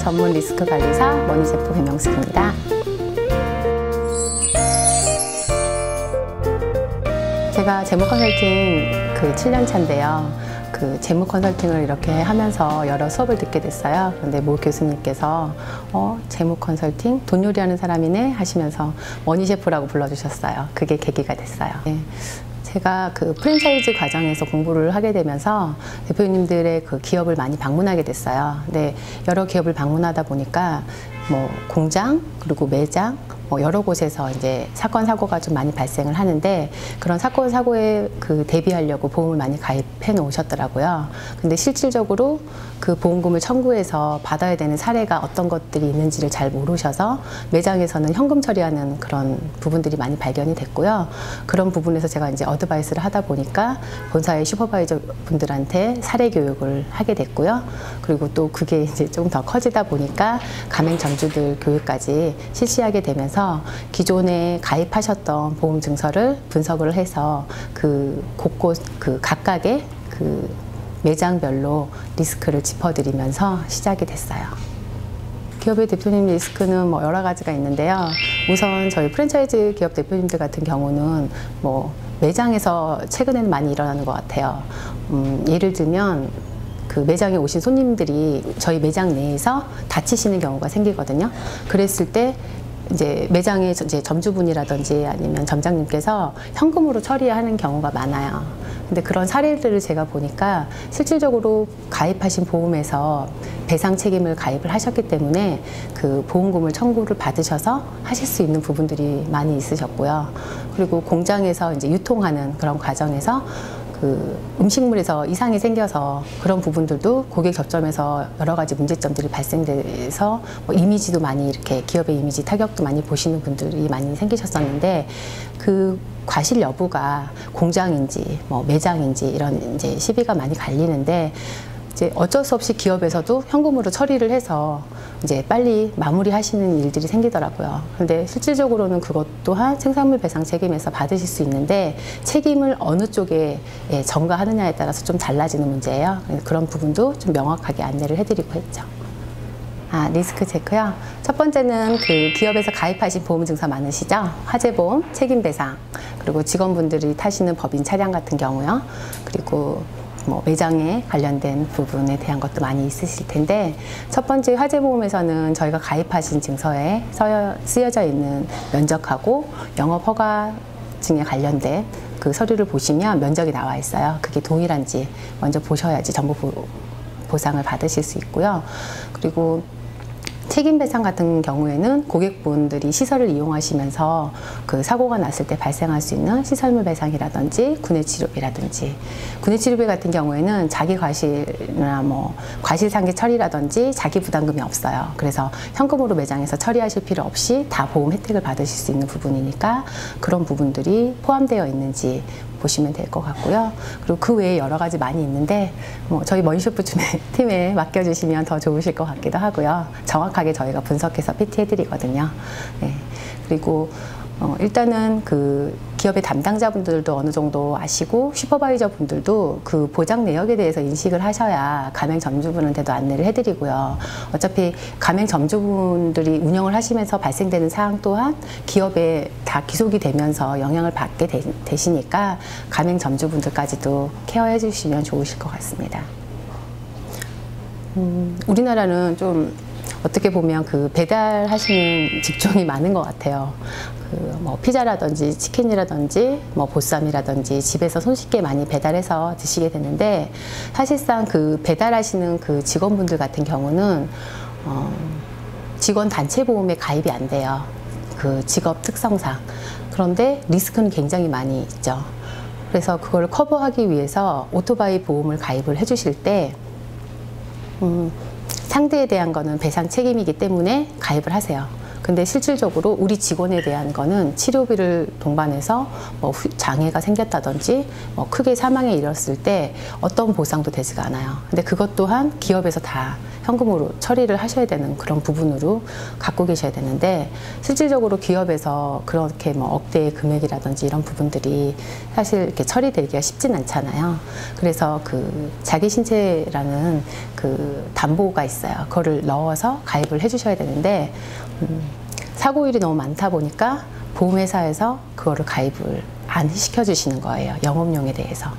전문 리스크 관리사 머니셰프 배명숙입니다. 제가 재무 컨설팅 7년 차인데요. 재무 컨설팅을 이렇게 하면서 여러 수업을 듣게 됐어요. 그런데 모 교수님께서 재무 컨설팅 돈 요리하는 사람이네 하시면서 머니셰프라고 불러주셨어요. 그게 계기가 됐어요. 네. 제가 프랜차이즈 과정에서 공부를 하게 되면서 대표님들의 기업을 많이 방문하게 됐어요. 근데 여러 기업을 방문하다 보니까 공장 그리고 매장 여러 곳에서 이제 사건 사고가 좀 많이 발생을 하는데, 그런 사건 사고에 대비하려고 보험을 많이 가입해 놓으셨더라고요. 근데 실질적으로 그 보험금을 청구해서 받아야 되는 사례가 어떤 것들이 있는지를 잘 모르셔서 매장에서는 현금 처리하는 그런 부분들이 많이 발견이 됐고요. 그런 부분에서 제가 이제 어드바이스를 하다 보니까 본사의 슈퍼바이저 분들한테 사례 교육을 하게 됐고요. 그리고 또 그게 이제 조금 더 커지다 보니까 가맹점주들 교육까지 실시하게 되면서 기존에 가입하셨던 보험 증서를 분석을 해서 곳곳 각각의 매장별로 리스크를 짚어드리면서 시작이 됐어요. 기업의 대표님 리스크는 여러 가지가 있는데요. 우선 저희 프랜차이즈 기업 대표님들 같은 경우는 매장에서 최근에는 많이 일어나는 것 같아요. 예를 들면 매장에 오신 손님들이 저희 매장 내에서 다치시는 경우가 생기거든요. 그랬을 때 이제 매장의 점주분이라든지 아니면 점장님께서 현금으로 처리하는 경우가 많아요. 근데 그런 사례들을 제가 보니까 실질적으로 가입하신 보험에서 배상 책임을 가입을 하셨기 때문에 보험금을 청구를 받으셔서 하실 수 있는 부분들이 많이 있으셨고요. 그리고 공장에서 이제 유통하는 그런 과정에서 음식물에서 이상이 생겨서 그런 부분들도 고객 접점에서 여러 가지 문제점들이 발생돼서 이미지도 많이 이렇게 기업의 이미지 타격도 많이 보시는 분들이 많이 생기셨었는데, 과실 여부가 공장인지 매장인지 이런 이제 시비가 많이 갈리는데, 이제 어쩔 수 없이 기업에서도 현금으로 처리를 해서 이제 빨리 마무리하시는 일들이 생기더라고요. 근데 실질적으로는 그것 또한 생산물 배상 책임에서 받으실 수 있는데, 책임을 어느 쪽에 전가하느냐에 따라서 좀 달라지는 문제예요. 그런 부분도 좀 명확하게 안내를 해드리고 했죠. 리스크 체크요. 첫 번째는 기업에서 가입하신 보험 증서 많으시죠? 화재보험, 책임배상, 그리고 직원분들이 타시는 법인 차량 같은 경우요. 그리고 매장에 관련된 부분에 대한 것도 많이 있으실 텐데, 첫 번째 화재보험에서는 저희가 가입하신 증서에 쓰여져 있는 면적하고 영업허가증에 관련된 서류를 보시면 면적이 나와 있어요. 그게 동일한지 먼저 보셔야지 정보 보상을 받으실 수 있고요. 그리고 책임배상 같은 경우에는 고객분들이 시설을 이용하시면서 사고가 났을 때 발생할 수 있는 시설물 배상이라든지 군해치료비라든지, 군해치료비 같은 경우에는 자기 과실이나 과실상계 처리라든지 자기 부담금이 없어요. 그래서 현금으로 매장에서 처리하실 필요 없이 다 보험 혜택을 받으실 수 있는 부분이니까 그런 부분들이 포함되어 있는지 보시면 될 것 같고요. 그리고 그 외에 여러 가지 많이 있는데 저희 머니셰프 팀에 맡겨주시면 더 좋으실 것 같기도 하고요. 정확하게 저희가 분석해서 PT 해드리거든요. 네. 그리고 일단은 기업의 담당자분들도 어느 정도 아시고 슈퍼바이저 분들도 보장 내역에 대해서 인식을 하셔야 가맹 점주분한테도 안내를 해드리고요. 어차피 가맹 점주분들이 운영을 하시면서 발생되는 사항 또한 기업에 다 기속이 되면서 영향을 받게 되시니까 가맹 점주분들까지도 케어해 주시면 좋으실 것 같습니다. 우리나라는 좀 어떻게 보면 배달하시는 직종이 많은 것 같아요. 피자라든지 치킨이라든지 보쌈이라든지 집에서 손쉽게 많이 배달해서 드시게 되는데, 사실상 배달하시는 직원분들 같은 경우는 직원 단체 보험에 가입이 안 돼요. 직업 특성상. 그런데 리스크는 굉장히 많이 있죠. 그래서 그걸 커버하기 위해서 오토바이 보험을 가입을 해주실 때 상대에 대한 거는 배상 책임이기 때문에 가입을 하세요. 근데 실질적으로 우리 직원에 대한 거는 치료비를 동반해서 장애가 생겼다든지 크게 사망에 이르렀을 때 어떤 보상도 되지가 않아요. 근데 그것 또한 기업에서 다 현금으로 처리를 하셔야 되는 그런 부분으로 갖고 계셔야 되는데, 실질적으로 기업에서 그렇게 뭐 억대의 금액이라든지 이런 부분들이 사실 이렇게 처리되기가 쉽진 않잖아요. 그래서 그 자기 신체라는 그 담보가 있어요. 그거를 넣어서 가입을 해주셔야 되는데, 사고율이 너무 많다 보니까 보험회사에서 그거를 가입을 안 시켜주시는 거예요. 영업용에 대해서.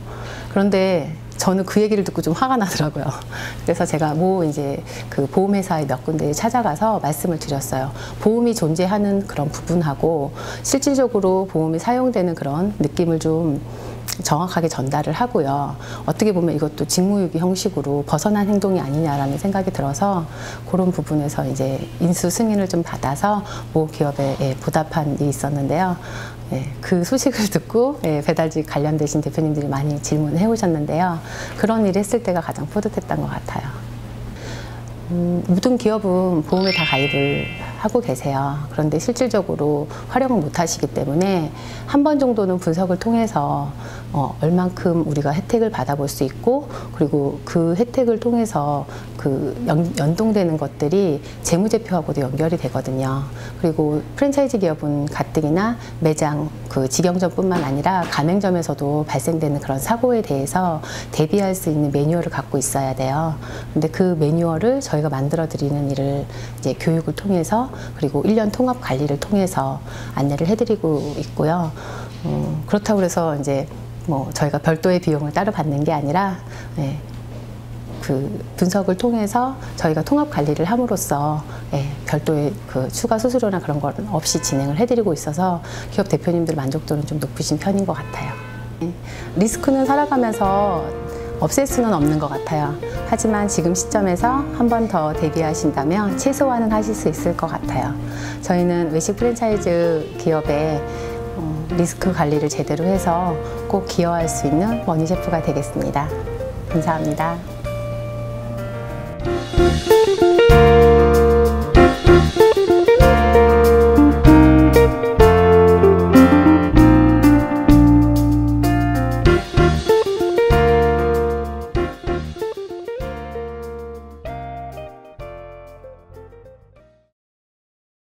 그런데 저는 그 얘기를 듣고 좀 화가 나더라고요. 그래서 제가 이제 그 보험회사에 몇 군데 찾아가서 말씀을 드렸어요. 보험이 존재하는 그런 부분하고 실질적으로 보험이 사용되는 그런 느낌을 좀 정확하게 전달을 하고요. 어떻게 보면 이것도 직무유기 형식으로 벗어난 행동이 아니냐라는 생각이 들어서 그런 부분에서 이제 인수 승인을 좀 받아서 모 기업에 보답한 일이 있었는데요. 그 소식을 듣고 배달직 관련되신 대표님들이 많이 질문을 해오셨는데요. 그런 일을 했을 때가 가장 뿌듯했던 것 같아요. 모든 기업은 보험에 다 가입을 하고 계세요. 그런데 실질적으로 활용을 못 하시기 때문에 한 번 정도는 분석을 통해서 얼만큼 우리가 혜택을 받아볼 수 있고, 그리고 그 혜택을 통해서 그 연동되는 것들이 재무제표하고도 연결이 되거든요. 그리고 프랜차이즈 기업은 가뜩이나 매장 그 직영점뿐만 아니라 가맹점에서도 발생되는 그런 사고에 대해서 대비할 수 있는 매뉴얼을 갖고 있어야 돼요. 근데 그 매뉴얼을 저희가 만들어 드리는 일을 이제 교육을 통해서, 그리고 1년 통합 관리를 통해서 안내를 해드리고 있고요. 그렇다고 해서 이제 뭐 저희가 별도의 비용을 따로 받는 게 아니라, 그 분석을 통해서 저희가 통합 관리를 함으로써 별도의 그 추가 수수료나 그런 건 없이 진행을 해드리고 있어서 기업 대표님들 만족도는 좀 높으신 편인 것 같아요. 리스크는 살아가면서 없앨 수는 없는 것 같아요. 하지만 지금 시점에서 한 번 더 대비하신다면 최소화는 하실 수 있을 것 같아요. 저희는 외식 프랜차이즈 기업의 리스크 관리를 제대로 해서 꼭 기여할 수 있는 머니셰프가 되겠습니다. 감사합니다.